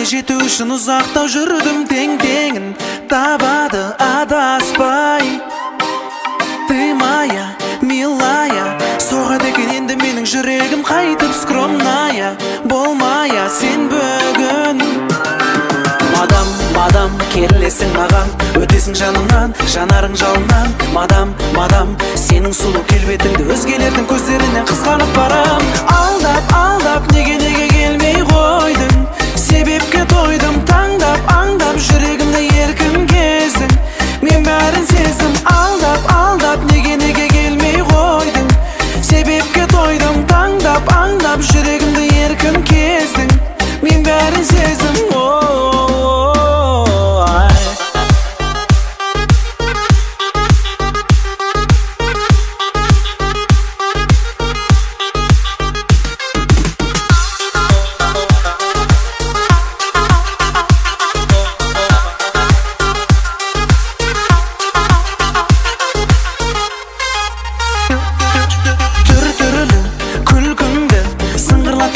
жету үшін ұзақтау жүрдім, тең-теңін табады адаспай. Ты моя, милая, соғады екен енді менің жүрегім қайтып скромная. Болмая сен бүгін. Мадам, келесің маған, өтесің жанымнан, жанарың жалыннан. Мадам, сенің сұлу келбетіңді өзгелердің көздерінен қызғанып барам. Алдап, неге келмей қойдың? Себепке тойдым, таңдап, аңдап, жүрегімді еркін кездің. Мен бәрін сездім, алдап, неге келмей қойдың? Себепке тойдым, таңдап, аңдап, жүрегімді еркін кездің. Мен бәрін сездім,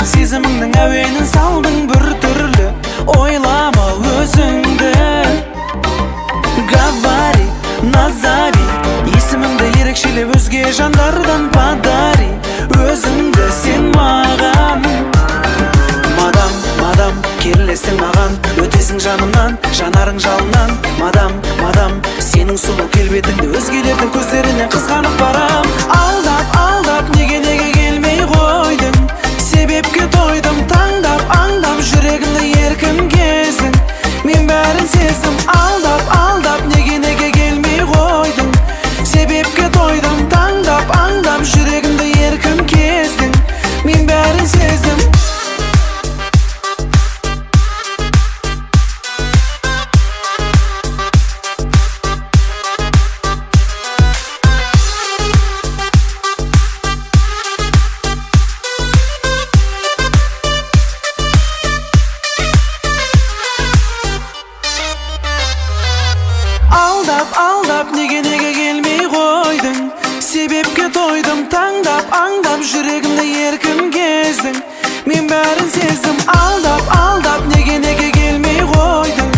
сезіміңнің әуенін салдың бір түрлі. Ойлама өзіңді, говори, назови, есіміңді ерекшелеп өзге жандардан подари. Өзіңді сен маған. Мадам, келесің маған, өтесің жанымнан, жанарың жалыннан. Мадам, сенің сұлу келбетіңді өзгелердің көздерінен қызғанып барам. Алдап, неге келмей қойдың? Себепке тойдым, таңдап, аңдап, жүрегімді еркін кездің. Мен бәрін сездім, алдап, неге келмей қойдың? Себепке тойдым, таңдап, аңдап, жүрегімді еркін кездің. Мен бәрін сездім. Алдап, неге келмей қойдың? Себепке тойдым, таңдап, аңдап, жүрегімді еркін кездің. Мен бәрін сездім, алдап, неге келмей қойдың?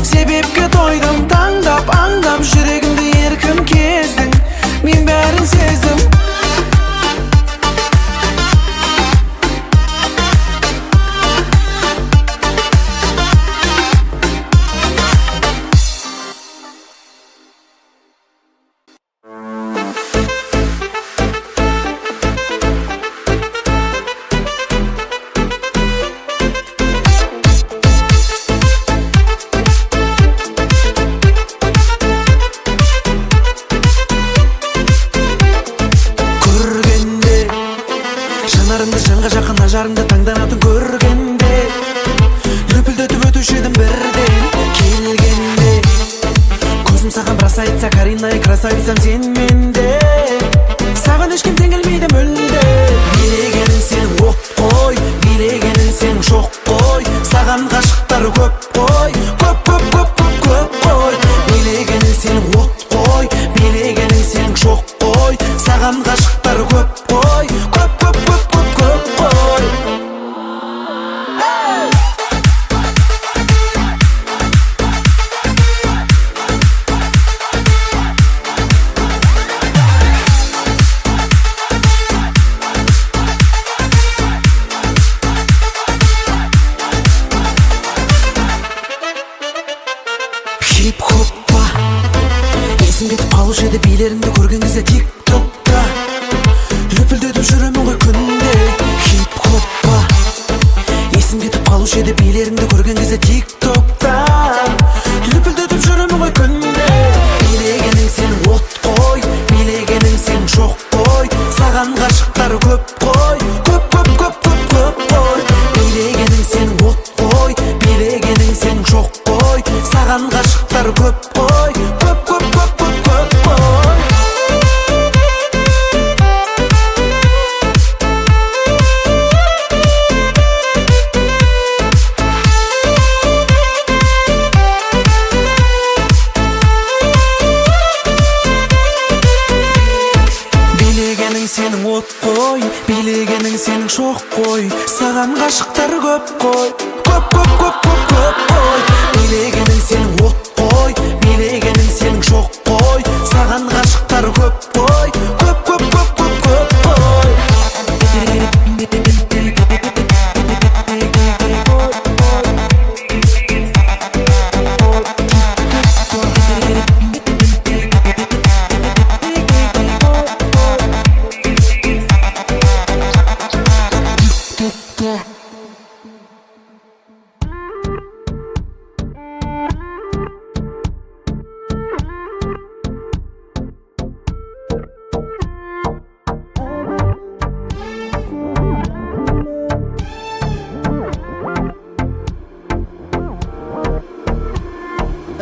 Себепке тойдым, таңдап, аңдап, жүрегімді еркін кездің. Мен бәрін сездім. Жанарыңды жанға жақын ажарыңды таңданатын көргенде, лүпілдетіп өтуші едім бірден келгенде. Көзім саған біраз айтса, Карина красавицам сен менде. Саған ешкім тең келмейді мүлде. Билегенің сенің от қой, билегенің сенің шоқ қой. Саған ғашықтары көп қой, көп қой. Билегенің сенің от қой, билегенің сенің шоқ қой. Саған ғашықтары көп қой, көп қой. Хип-хоппа есім кетіп қалушы еді билеріңді көрген кезде тик-токта. Лүпілдетіп жүремін ғой күнде. Хип-хоппа есім кетіп қалушы еді билеріңді көрген кезде тик-токта. Лүпілдетіп жүремін ғой күнде. Билегенің сенің от қой, билегенің сенің шоқ қой. Саған ғашықтары көп қой, көп қой. Билегенің сенің от қой, билегенің сенің шоқ қой. Саған ғашықтары көп қой, көп қой. Сенің от қой, билегенің сенің шоқ қой. Саған ғашықтар көп қой, көп көп қой. Билегенің сенің от қой, билегенің сенің шоқ қой. Саған ғашықтар көп қой, көп көп көп көп көп қой.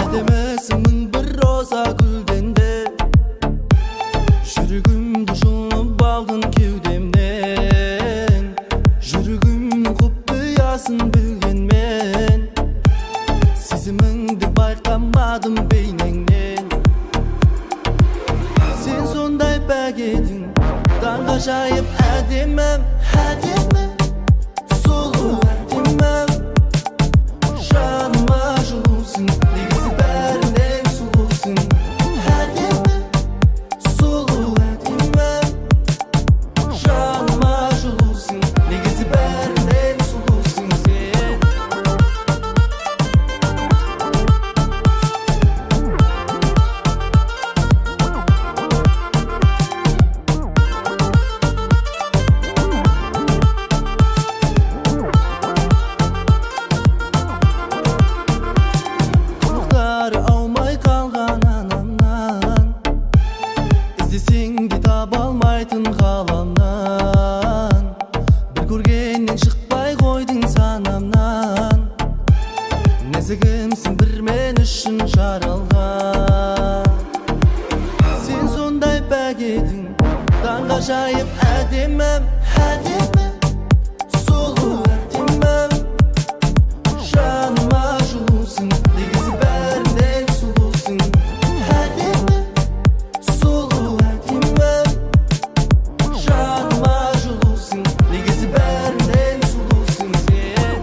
Әдемісің мың бір роза гүлден де, жүрегімді жұлып алдың кеудемнен. Жүрегімнің құпиясын білгенмен, сезіміңді байқамадым бейнеңнен. Сен сондай пәк едің, таңғажайып әдемім, әдемім, сұлу әдемім. Жаныма жылусың, негізі бәрінен сұлусың. Әдемім, сұлу әдемім. Жаныма жылусың, негізі бәрінен сұлусың сен. Құлақтары аумай қалған анамнан, іздесең де таба алмайтын ғаламнан. Бір көргеннен шықпай қойдың санамнан, нәзігімсің бір мен үшін жаралған. Сен сондай пәк едің, таңғажайып әдемім, әдемім, сұлу әдемім. Жаныма жылусың, негізі бәрінен сұлусың. Әдемім, сұлу әдемім. Жаныма жылусың, негізі бәрінен сұлусың сен.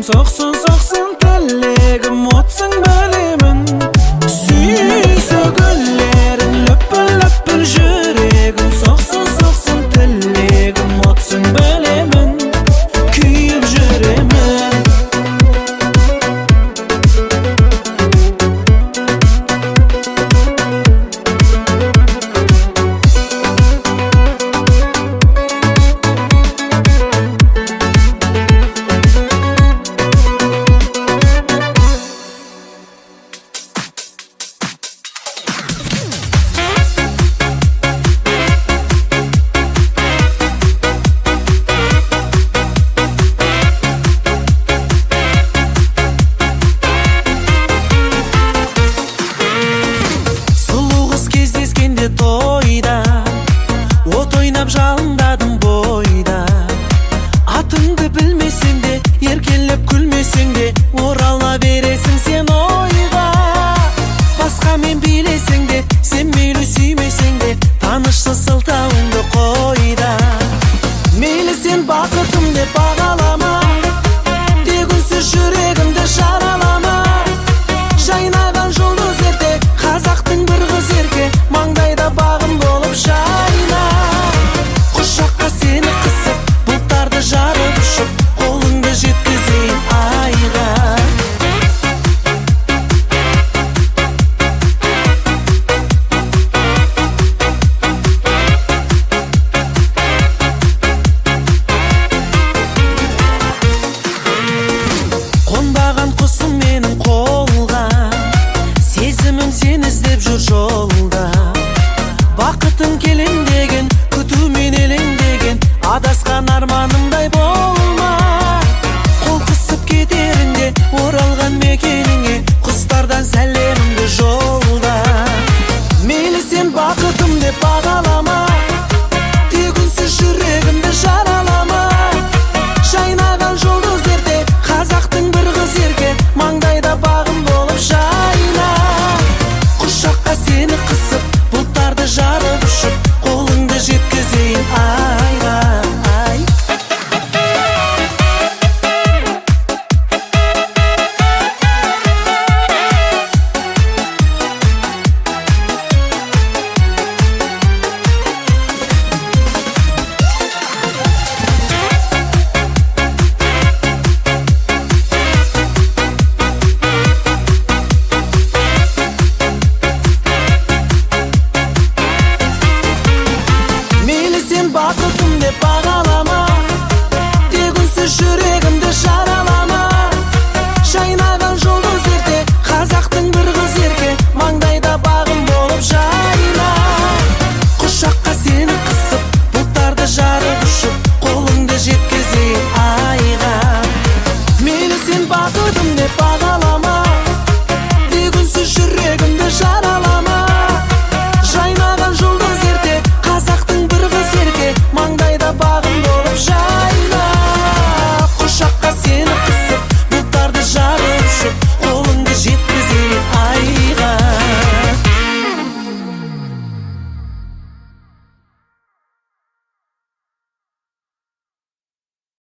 сұқсың